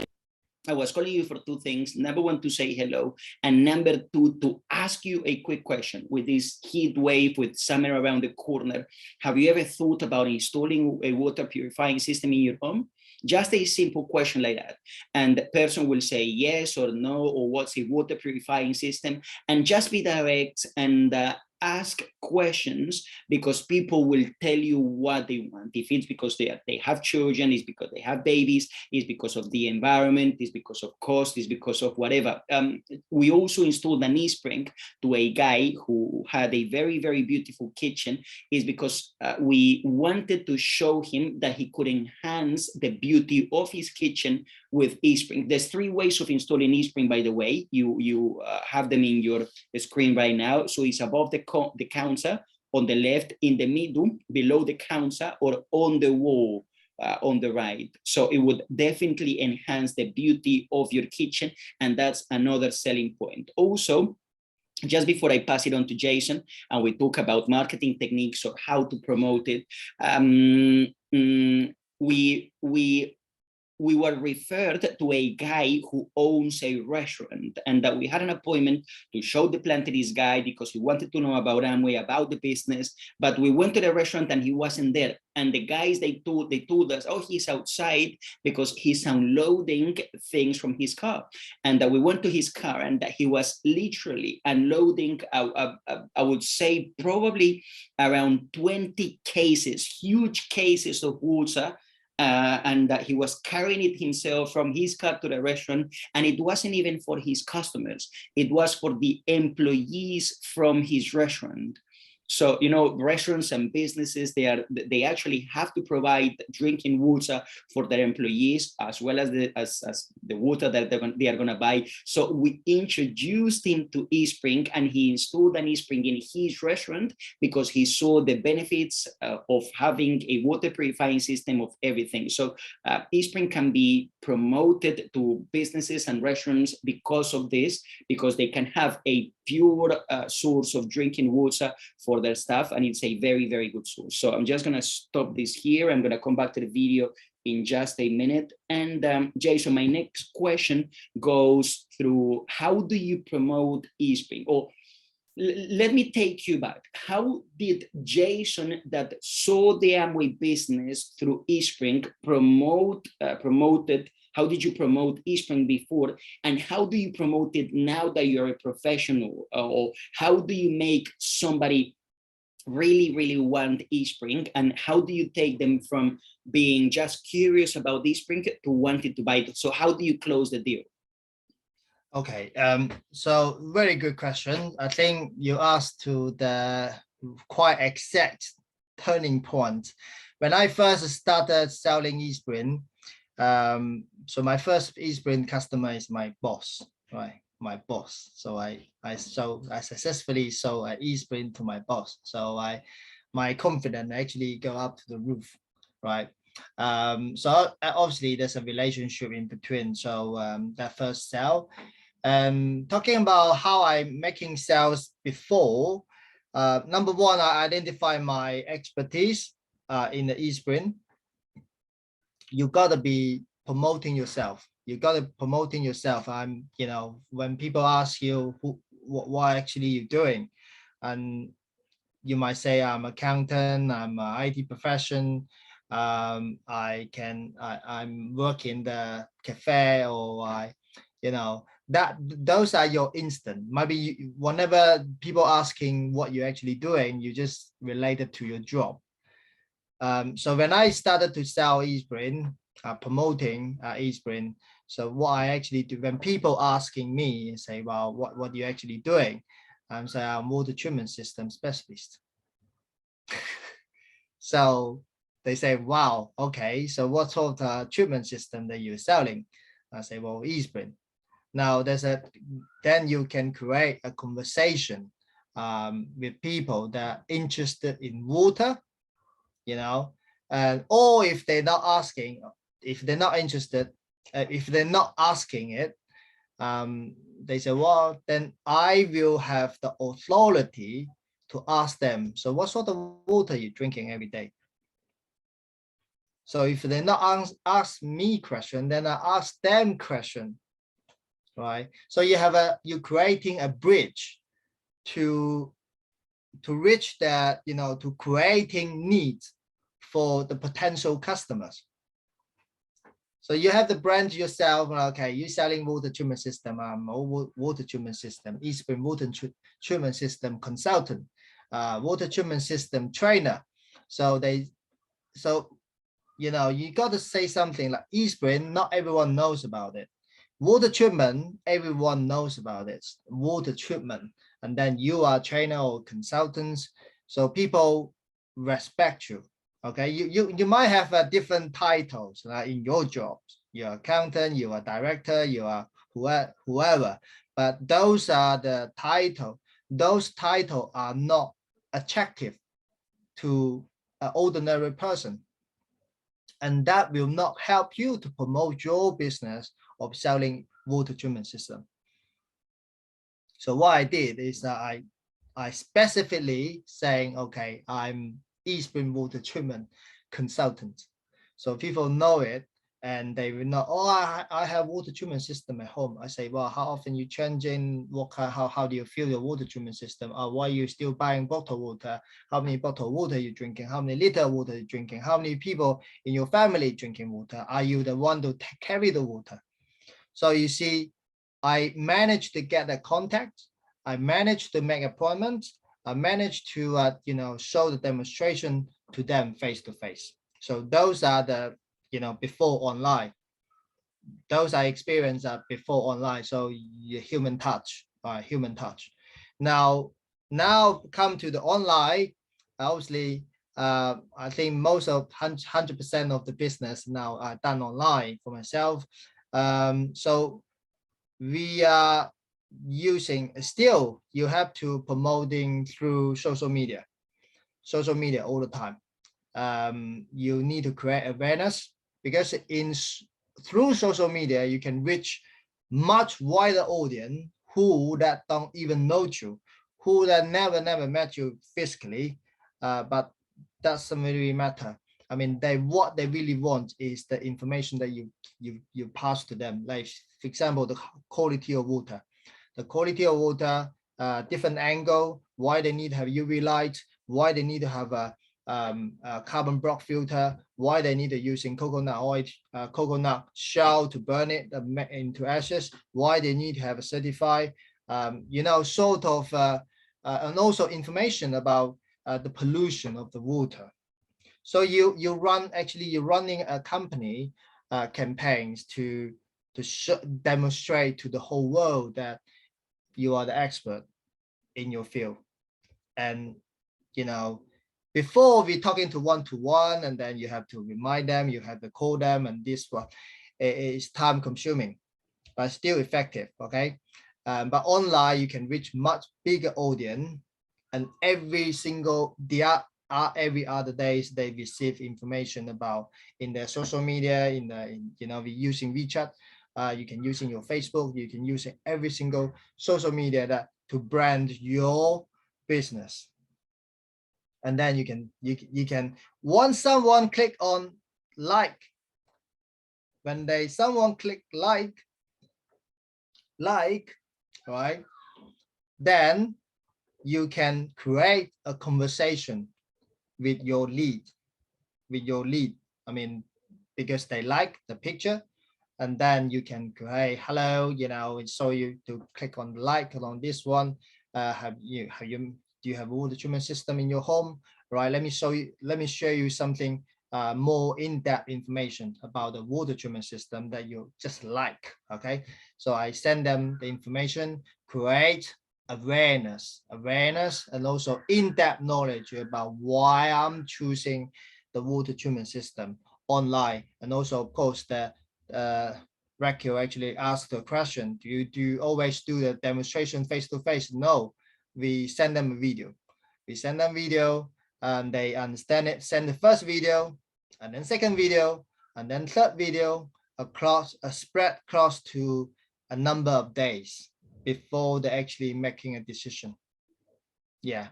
I was calling you for 2 things. Number 1, to say hello. And number 2, to ask you a quick question. With this heat wave, with summer around the corner, have you ever thought about installing a water purifying system in your home? Just a simple question like that. And the person will say yes or no, or what's a water purifying system? And just be direct and ask questions, because people will tell you what they want. If it's because they have children, it's because they have babies, it's because of the environment, it's because of cost, it's because of whatever. We also installed an eSpring to a guy who had a very, very beautiful kitchen, is because we wanted to show him that he could enhance the beauty of his kitchen with eSpring. There's 3 ways of installing eSpring, by the way. You have them in your screen right now. So it's above the counter, on the left, in the middle, below the counter, or on the wall on the right. So it would definitely enhance the beauty of your kitchen, and that's another selling point. Also, just before I pass it on to Jason, and we talk about marketing techniques or how to promote it, we were referred to a guy who owns a restaurant, and that we had an appointment to show the plan to this guy because he wanted to know about Amway, about the business. But we went to the restaurant and he wasn't there. And the guys, they told us, oh, he's outside because he's unloading things from his car. And that we went to his car, and that he was literally unloading, I would say probably around 20 cases, huge cases of water. And that he was carrying it himself from his car to the restaurant, and it wasn't even for his customers, it was for the employees from his restaurant. So, restaurants and businesses, they actually have to provide drinking water for their employees, as well as the water that they are going to buy. So we introduced him to eSpring, and he installed an eSpring in his restaurant because he saw the benefits of having a water purifying system of everything. So eSpring can be promoted to businesses and restaurants because of this, because they can have a pure source of drinking water for their staff, and it's a very, very good source. So I'm just going to stop this here. I'm going to come back to the video in just a minute. And Jason, my next question goes through, how do you promote eSpring? Or let me take you back. How did Jason, that saw the Amway business through eSpring, promoted? How did you promote eSpring before, and how do you promote it now that you're a professional? Or how do you make somebody really, really want eSpring, and how do you take them from being just curious about eSpring to wanting to buy it? So how do you close the deal? Okay, so very good question. I think you asked to the quite exact turning point. When I first started selling eSpring, so my first eSpring customer is my boss, right? My boss. So I successfully sold an eSpring to my boss. So my confidence actually go up to the roof, right? So obviously there's a relationship in between. So that first sale. Talking about how I'm making sales before, Number one, I identify my expertise in the eSprint. You gotta be promoting yourself. You gotta promoting yourself. When people ask you what actually you're doing, and you might say I'm accountant, I'm an IT profession, I'm work in the cafe, or those are your instant. Maybe whenever people asking what you're actually doing, you just relate it to your job. So when I started to sell eSprint, promoting eSprint, so what I actually do when people asking me and say, well, what are you actually doing? I'm saying I'm water treatment system specialist. So they say, wow, okay, so what sort of treatment system that you're selling? I say, well, eSprint. Now then you can create a conversation with people that are interested in water, and or if they're not asking, if they're not interested, if they're not asking it, they say, well, then I will have the authority to ask them, so what sort of water are you drinking every day? So if they not ask me question, then I ask them question, right? So you're creating a bridge to reach that, to creating needs for the potential customers. So you have the brand yourself. Okay, you're selling water treatment system, water treatment system, eSprint water treatment system consultant, water treatment system trainer. So you got to say something like eSprint. Not everyone knows about it. Water treatment, everyone knows about it. Water treatment, and then you are trainer or consultants, so people respect you. Okay, you might have different titles in your jobs. You're accountant, you are director, you are whoever, but those are the title. Those titles are not attractive to an ordinary person, and that will not help you to promote your business of selling water treatment system. So what I did is that I specifically saying, okay, I'm eSprint water treatment consultant. So people know it, and they will know, oh, I have water treatment system at home. I say, well, how often you changing, how do you fill your water treatment system? Why are you still buying bottled water? How many bottled water you drinking? How many liter water you drinking? How many people in your family drinking water? Are you the one to carry the water? So you see, I managed to get a contact. I managed to make appointments. I managed to, show the demonstration to them face to face. So those are the, before online. Those I experienced before online. So human touch, human touch. Now come to the online. Obviously, I think most of 100% of the business now are done online for myself. So we are using, still you have to promoting through social media all the time. You need to create awareness, because through social media you can reach much wider audience who that don't even know you, who that never met you physically, but that doesn't really matter. I mean, what they really want is the information that you pass to them. Like, for example, the quality of water, different angle, why they need to have UV light, why they need to have a carbon block filter, why they need to using coconut oil, coconut shell to burn it into ashes, why they need to have a certified, sort of, and also information about the pollution of the water. So you're running a company campaigns to demonstrate to the whole world that you are the expert in your field. And before we talking to one, and then you have to remind them, you have to call them, and this one is time consuming, but still effective. Okay, but online you can reach much bigger audience, and every other days they receive information about in their social media, we using WeChat, you can using your Facebook, you can use every single social media that to brand your business. and then you can once someone click on like, when someone click like, right, then you can create a conversation with your lead, I mean, because they like the picture, and then you can create hello, and show you to click on like on this one. Do you have water treatment system in your home? Right, let me show you something more in-depth information about the water treatment system that you just like. Okay, so I send them the information, create awareness, and also in-depth knowledge about why I'm choosing the water treatment system online. And also, of course, the Rakio actually asked the question, do you always do the demonstration face to face? No, we send them a video. And they understand it, send the first video, and then second video, and then third video, spread across to a number of days before they're actually making a decision. Yeah.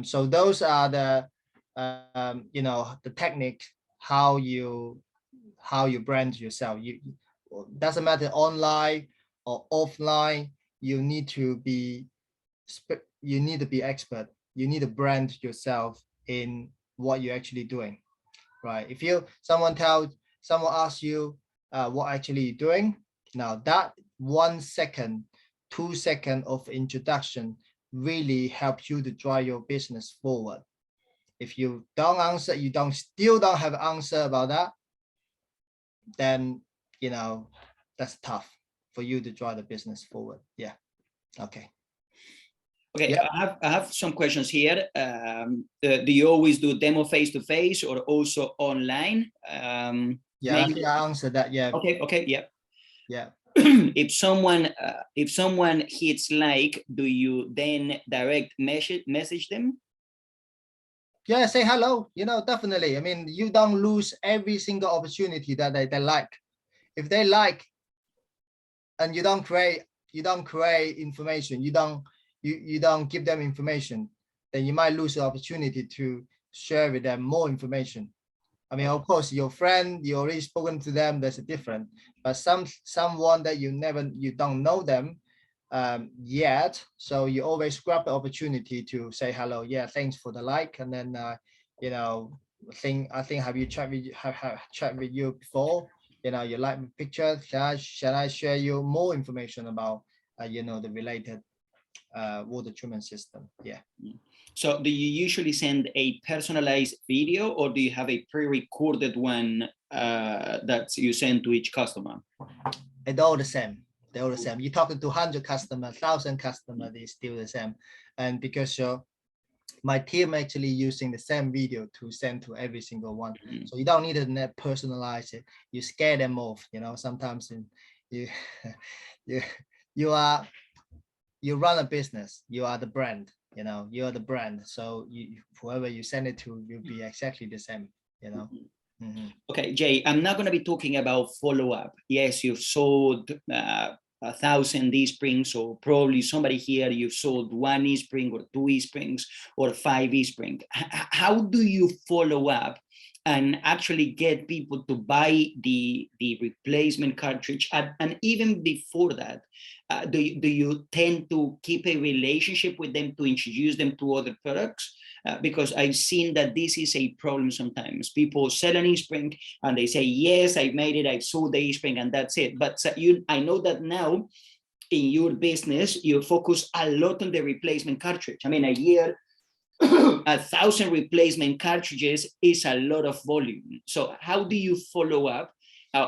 So those are the the technique, how you brand yourself. You doesn't matter online or offline, you need to be expert. You need to brand yourself in what you're actually doing, right? If someone asks you what actually you're doing, now that 1 second, 2 second of introduction really helps you to drive your business forward. If you don't answer, still don't have an answer about that, then that's tough for you to drive the business forward. Yeah. Okay. Okay, yeah. I have some questions here. Do you always do demo face to face or also online? Yeah, I think I answered that. Yeah. Okay. Yeah. Yeah. If someone hits like, do you then direct message them? Yeah, say hello. Definitely. I mean, you don't lose every single opportunity that they like. If they like, and you don't create information, you don't give them information, then you might lose the opportunity to share with them more information. I mean, of course, your friend, you already spoken to them, there's a different, but someone that you don't know them yet, so you always grab the opportunity to say hello. Yeah, thanks for the like, and then I think have you chat with you before? You like my picture. Shall I share you more information about the related water treatment system? Yeah. So do you usually send a personalized video, or do you have a pre-recorded one that you send to each customer? It's all the same. They're all the same. You're talking to 100 customers, 1,000 customers, they're still the same. And because my team actually using the same video to send to every single one. So you don't need to personalize it. You scare them off. Sometimes you you run a business. You are the brand. You are the brand. So whoever you send it to will be exactly the same. Okay, Jay, I'm not going to be talking about follow-up. Yes, you've sold 1,000 e-springs, or probably somebody here, you've sold 1 e-spring or 2 e-springs or 5 e-spring. How do you follow up and actually get people to buy the replacement cartridge? And even before that, do you tend to keep a relationship with them to introduce them to other products? Because I've seen that this is a problem sometimes. People sell an e-spring and they say, yes, I made it, I sold the e-spring, and that's it. But I know that now in your business, you focus a lot on the replacement cartridge. I mean, a year, 1,000 replacement cartridges is a lot of volume. So how do you follow up?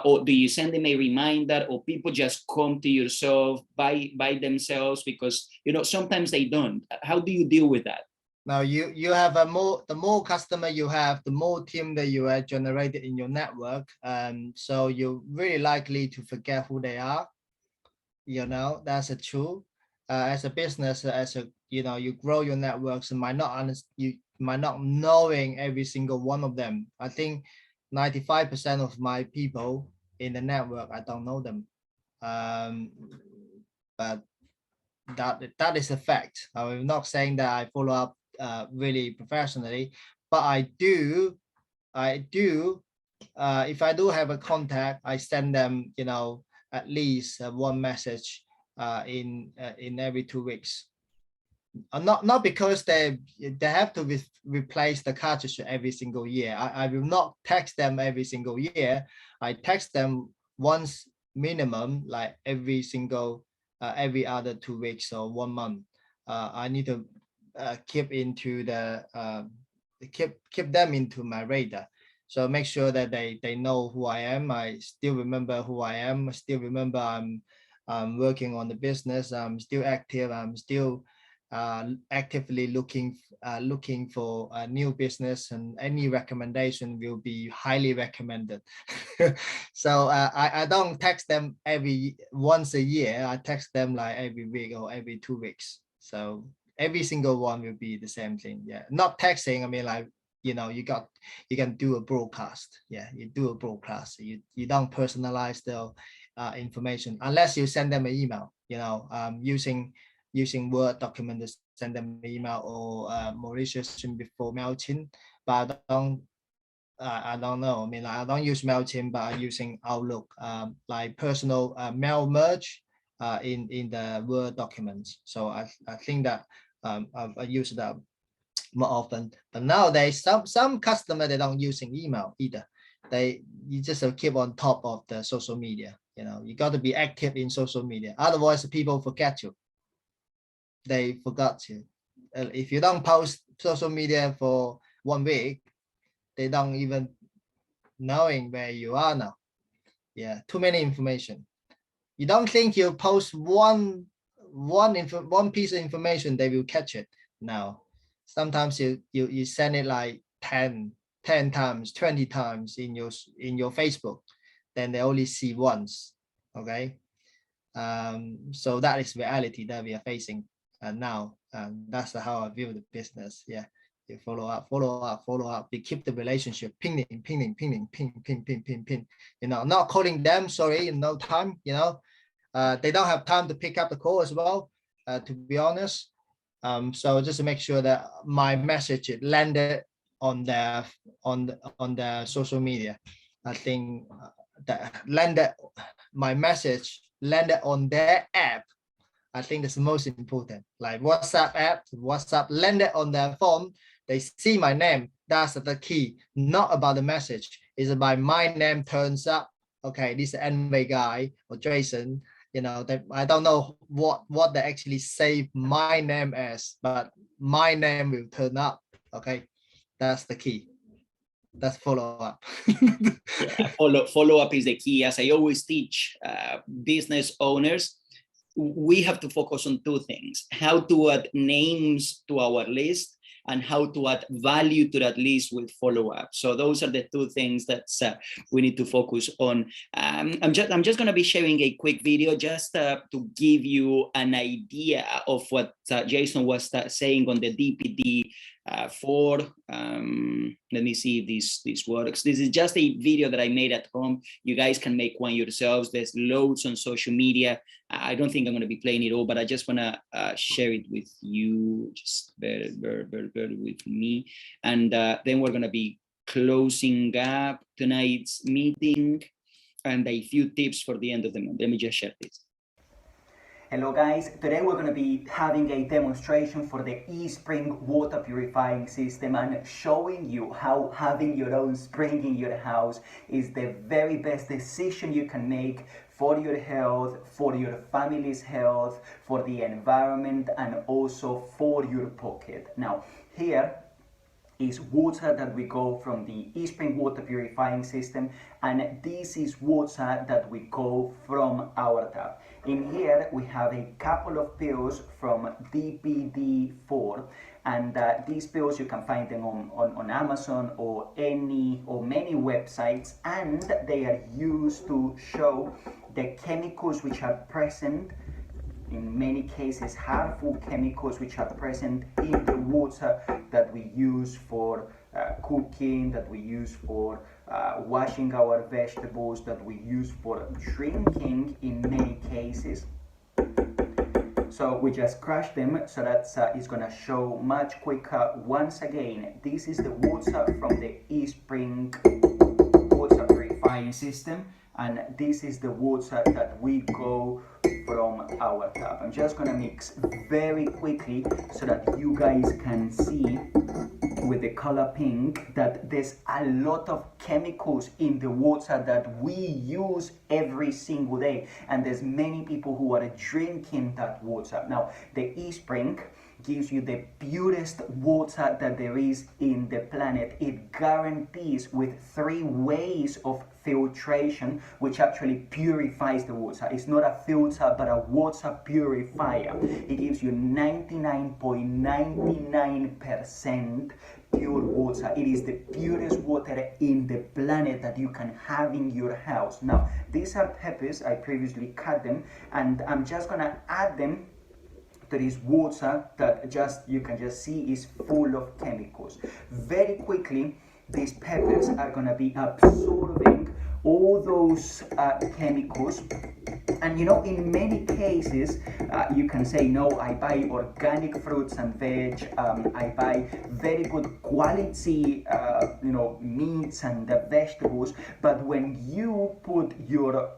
Or do you send them a reminder, or people just come to yourself by themselves? Because sometimes they don't. How do you deal with that? Now you have the more customer you have, the more team that you have generated in your network, so you're really likely to forget who they are. That's a true. As a business, you grow your networks, and you might not knowing every single one of them. I think 95% of my people in the network, I don't know them, but that is a fact. I'm not saying that I follow up really professionally, but I do if I do have a contact, I send them, you know, at least one message in every 2 weeks. Not because they have to replace the cartridge every single year. I will not text them every single year. I text them once minimum, like every single every other 2 weeks or 1 month. I need to keep into the keep them into my radar. So make sure that they know who I am. I still remember who I am. I still remember I'm working on the business. I'm still active. I'm still actively looking for a new business, and any recommendation will be highly recommended. So I don't text them every once a year. I text them like every week or every 2 weeks. So every single one will be the same thing. Yeah, not texting. I mean, like, you know, you can do a broadcast. Yeah, you do a broadcast. You don't personalize the information unless you send them an email, you know, using Word document to send them an email, or Mauricio before MailChimp, but I don't know. I mean, I don't use MailChimp, but I'm using Outlook, like personal mail merge in the Word documents. So I think that I use that more often. But nowadays, some customer, they don't using email either. You just keep on top of the social media. You know, you got to be active in social media. Otherwise, people forget you. They forgot you. If you don't post social media for 1 week, they don't even knowing where you are now. Yeah, too many information. You don't think you post one piece of information, they will catch it. No, sometimes you send it like 10 times, 20 times in your Facebook, then they only see once. Okay. So that is reality that we are facing now. That's how I view the business. Yeah, you follow up. You keep the relationship pinging. You know, not calling them. Sorry, no time. You know, they don't have time to pick up the call as well. To be honest. So just to make sure that my message landed on their social media. I think that my message landed on their app. I think that's the most important. Like WhatsApp app, WhatsApp landed on their phone. They see my name. That's the key. Not about the message. It's about my name turns up. Okay, this is Anyway guy or Jason. You know, that I don't know what they actually save my name as, but my name will turn up. Okay, that's the key. That's follow up. Yeah, follow up is the key. As I always teach business owners, we have to focus on two things: how to add names to our list, and how to add value to that list with follow-up. So those are the two things that we need to focus on. I'm just going to be sharing a quick video just to give you an idea of what Jason was saying on the DPD4. Let me see if this works. This is just a video that I made at home. You guys can make one yourselves. There's loads on social media. I don't think I'm going to be playing it all, but I just want to share it with you. Just bear with me. And then we're going to be closing up tonight's meeting and a few tips for the end of the month. Let me just share this. Hello guys, today we're going to be having a demonstration for the epring water purifying system and showing you how having your own spring in your house is the very best decision you can make for your health, for your family's health, for the environment, and also for your pocket. Now here is water that we go from the epring water purifying system, and this is water that we go from our tap. In here we have a couple of pills from DPD4, and these pills you can find them on Amazon or many websites, and they are used to show the chemicals which are present, in many cases harmful chemicals which are present in the water that we use for cooking, that we use for washing our vegetables, that we use for drinking in many cases. So we just crush them so that it's gonna show much quicker. Once again, this is the water from the epring water purifying system, and this is the water that we go from our tap. I'm just gonna mix very quickly so that you guys can see with the color pink that there's a lot of chemicals in the water that we use every single day, and there's many people who are drinking that water. Now the epring gives you the purest water that there is in the planet. It guarantees with 3 ways of filtration, which actually purifies the water. It's not a filter but a water purifier. It gives you 99.99% pure water. It is the purest water in the planet that you can have in your house. Now these are peppers. I previously cut them, and I'm just gonna add them to this water that you can just see is full of chemicals. Very quickly, these peppers are gonna be absorbing all those chemicals. And you know, in many cases, you can say, no, I buy organic fruits and veg, I buy very good quality, meats and vegetables. But when you put your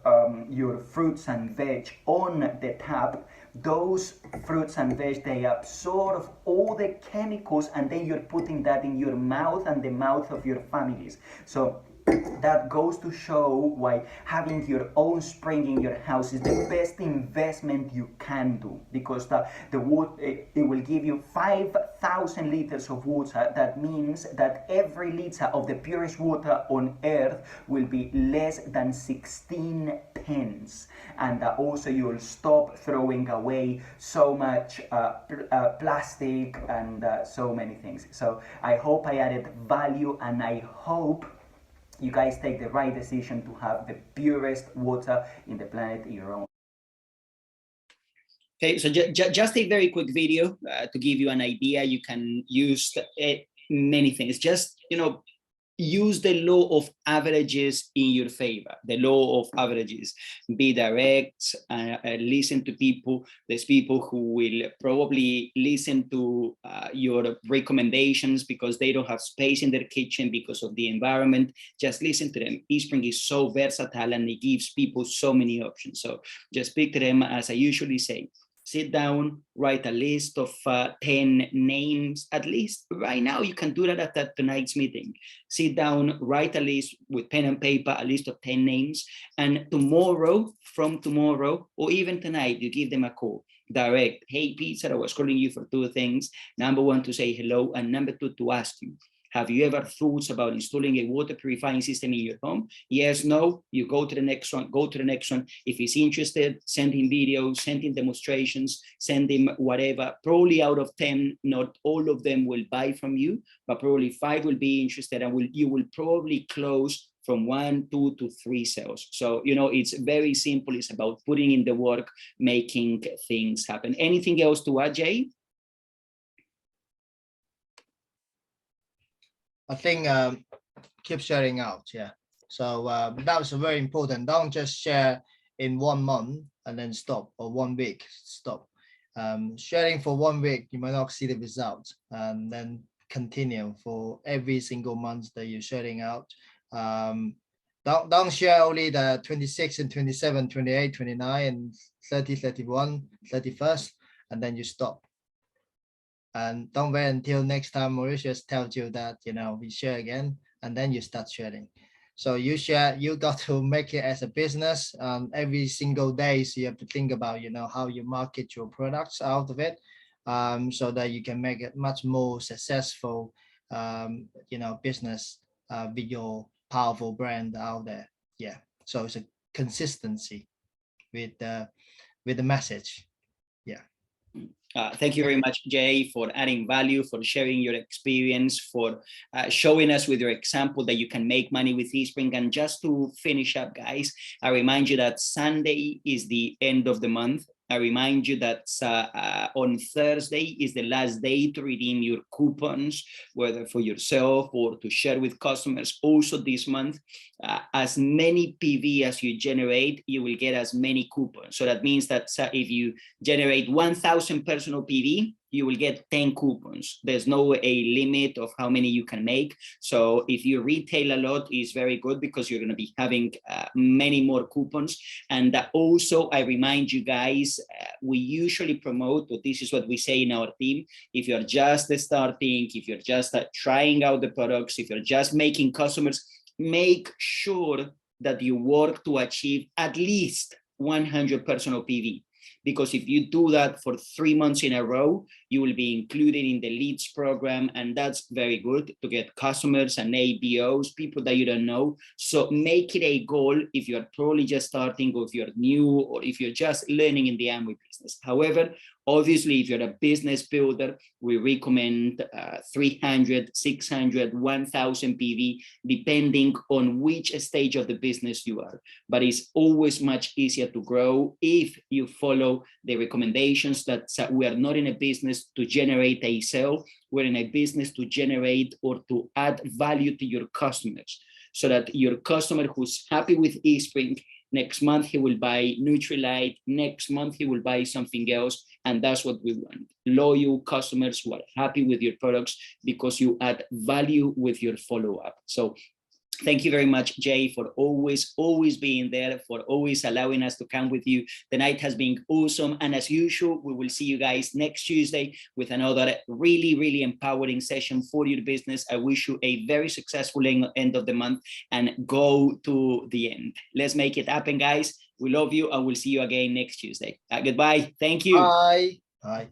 fruits and veg on the tap, those fruits and veg, they absorb all the chemicals, and then you're putting that in your mouth and the mouth of your families. So that goes to show why having your own spring in your house is the best investment you can do, because the water, it will give you 5,000 liters of water. That means that every liter of the purest water on earth will be less than 16 pence. And also you will stop throwing away so much plastic and so many things. So I hope I added value, and I hope you guys take the right decision to have the purest water in the planet in your own. Okay, so just a very quick video to give you an idea. You can use many things. Just, use the law of averages in your favor. The law of averages. Be direct, listen to people. There's people who will probably listen to your recommendations because they don't have space in their kitchen because of the environment. Just listen to them. epring is so versatile and it gives people so many options. So just speak to them, as I usually say. Sit down, write a list of 10 names, at least right now. You can do that at tonight's meeting. Sit down, write a list with pen and paper, a list of 10 names, and from tomorrow, or even tonight, you give them a call. Direct, hey Peter, I was calling you for 2 things. Number 1, to say hello, and number 2, to ask you, have you ever thought about installing a water purifying system in your home? Yes, no, you go to the next one, If he's interested, send him videos, send him demonstrations, send him whatever. Probably out of 10, not all of them will buy from you, but probably 5 will be interested, and you will probably close from 1, 2 to 3 sales. So, it's very simple. It's about putting in the work, making things happen. Anything else to add, Jay? I think keep sharing out. Yeah. So that was very important. Don't just share in 1 month and then stop, or 1 week stop. Sharing for 1 week, you might not see the results, and then continue for every single month that you're sharing out. Don't share only the 26 and 27, 28, 29 and 30, 31, 31st, and then you stop. And don't wait until next time Mauritius tells you that, we share again, and then you start sharing. So you share, you got to make it as a business. Every single day, so you have to think about, how you market your products out of it, so that you can make it much more successful, business with your powerful brand out there. Yeah. So it's a consistency with the message. Yeah. Thank you very much, Jay, for adding value, for sharing your experience, for showing us with your example that you can make money with epring. And just to finish up, guys, I remind you that Sunday is the end of the month. I remind you that on Thursday is the last day to redeem your coupons, whether for yourself or to share with customers. Also this month, as many PV as you generate, you will get as many coupons. So that means that if you generate 1,000 personal PV, you will get 10 coupons. There's no a limit of how many you can make. So if you retail a lot, it's very good because you're going to be having many more coupons. And also, I remind you guys, we usually promote, or this is what we say in our team, if you're just starting, if you're just trying out the products, if you're just making customers, make sure that you work to achieve at least 100 personal PV. Because if you do that for 3 months in a row, you will be included in the leads program, and that's very good to get customers and ABOs, people that you don't know. So make it a goal if you're probably just starting, or if you're new, or if you're just learning in the Amway business. However, obviously, if you're a business builder, we recommend 300, 600, 1,000 PV, depending on which stage of the business you are. But it's always much easier to grow if you follow the recommendations that we are not in a business to generate a sale. We're in a business to generate or to add value to your customers, so that your customer who's happy with eSpring, next month he will buy Nutrilite, next month he will buy something else, and that's what we want. Loyal customers who are happy with your products because you add value with your follow-up. So thank you very much, Jay, for always being there, for always allowing us to come with you. The night has been awesome. And as usual, we will see you guys next Tuesday with another really empowering session for your business. I wish you a very successful end of the month and go to the end. Let's make it happen, guys. We love you, and we'll see you again next Tuesday. Goodbye. Thank you. Bye. Bye.